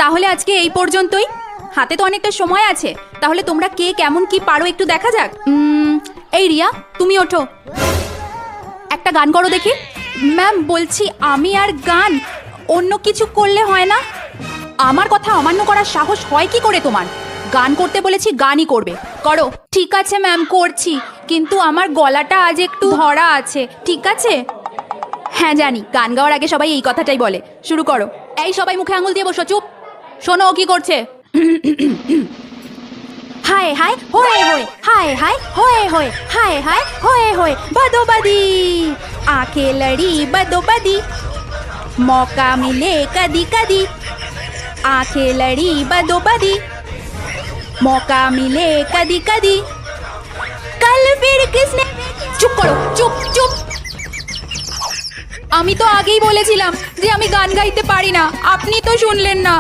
তাহলে আজকে এই পর্যন্তই। হাতে তো অনেকটা সময় আছে, তাহলে তোমরা কে কেমন কি পারো একটু দেখা যাক। এই রিয়া, তুমি ওঠো, একটা গান করো দেখি। ম্যাম বলছি, আমি আর গান অন্য কিছু করলে হয় না? আমার কথা অমান্য করার সাহস হয় কি করে তোমার? গান করতে বলেছি, গানই করবে, করো। ঠিক আছে ম্যাম, করছি, কিন্তু আমার গলাটা আজ একটু ধরা আছে। ঠিক আছে? হ্যাঁ জানি, গান গাওয়ার আগে সবাই এই কথাটাই বলে। শুরু করো। এই সবাই মুখে আঙুল দিয়ে বসো, চুপ। শোনো ও কি করছে। হায় হায় হোয়ে হোয়ে, হায় হায় হোয়ে হোয়ে, হায় হায় হোয়ে হোয়ে, बदोबदी आंखें लड़ी बदोबदी, मौका मिले कदी कदी, आंखें लड़ी बदोबदी, मौका मिले कदी कदी, कल फिर किसने। চুপ করো, চুপ চুপ। আমি তো আগেই বলেছিলাম যে আমি গান গাইতে পারি না, আপনি তো শুনলেন না।